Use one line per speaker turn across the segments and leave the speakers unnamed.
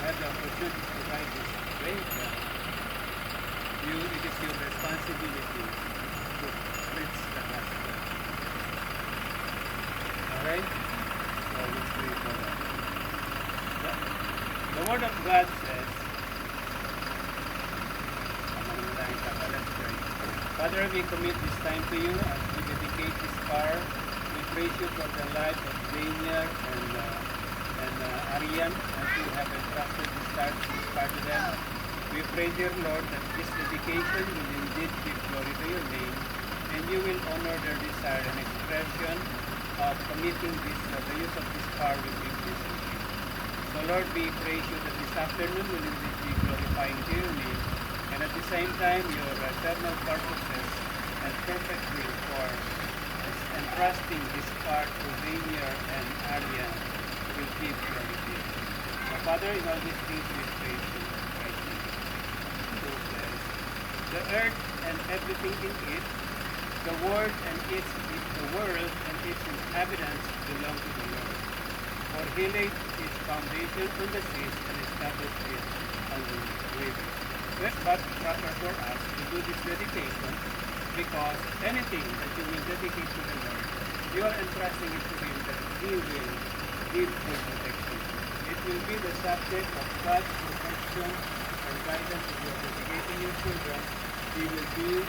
have the opportunity to ride this vehicle, it is your responsibility to preach the gospel. Alright? So let's pray for that. The Word of God says, let's pray. Father, we commit this time to you as we dedicate this car. We praise you for the life of Daniel and Arian as you have entrusted this car to them. We pray, dear Lord, that this dedication will indeed give glory to your name, and you will honor their desire and expression of committing the use of this car will be pleasing to you. So Lord, we praise you that this afternoon will indeed be glorifying to your name, and at the same time your eternal purposes and perfect will for entrusting this car to Daniel and Arian will give glory to you. Father, in all these things we praise you. The earth and everything in it, the world and its inhabitants belong to the Lord. For he laid its foundation on the seas and established it on the river. It's but proper for us to do this dedication, because anything that you will dedicate to the Lord, you are entrusting it to him that he will give full protection. It will be the subject of God's protection and guidance if you are dedicating your children. He will be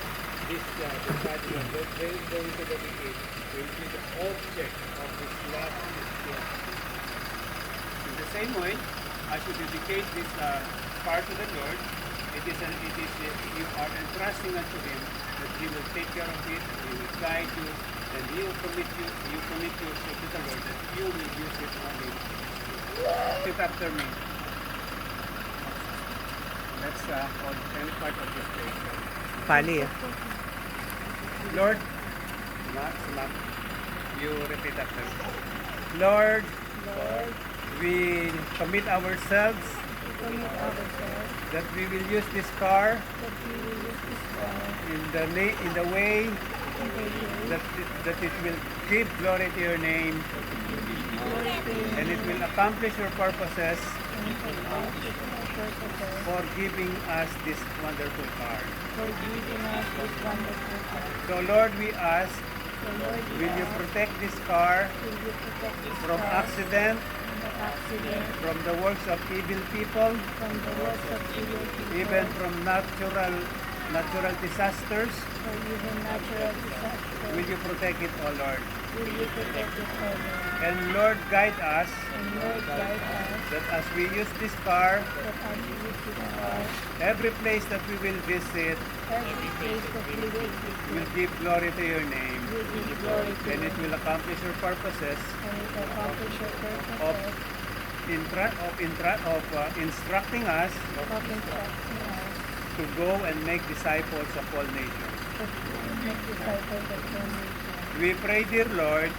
this the child you are going to dedicate will be the object of his love and his care. In the same way, as you dedicate this car to the Lord, you are entrusting unto him that he will take care of it, he will guide you, and he will commit yourself to the Lord that you will use it only. Repeat after me. That's on any part of this prayer.
Pali.
Lord, you repeat after me. Lord, we commit ourselves that we will use this car in the way that it will give glory to your name, and it will accomplish your purposes for giving us this wonderful car. So Lord, we ask, will you protect this car from accident, from the works of evil people, even from natural disasters? Will you protect it, O Lord? And Lord, guide us that as we use this car, every place that we will visit will give glory to your name, and it will accomplish your purposes of instructing us to go and make disciples of all nations. We pray, dear Lord,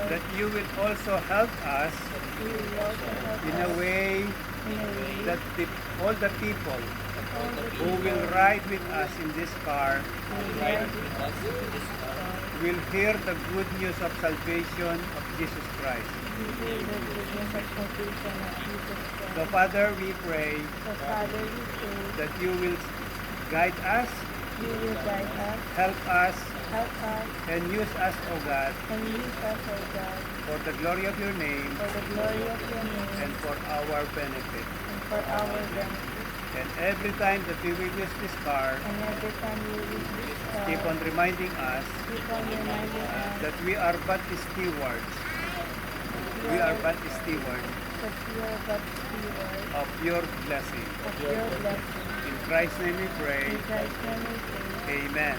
that you will also help us in a way that all the people who will ride with us in this car will hear the good news of salvation of Jesus Christ. So Father, we pray that you will guide us, help us, and use us, O God, for the glory of your name, and for our benefit. And every time that we will use this car, keep on reminding us that we are but stewards. We are but stewards of your blessing. In Christ's name we pray. Amen.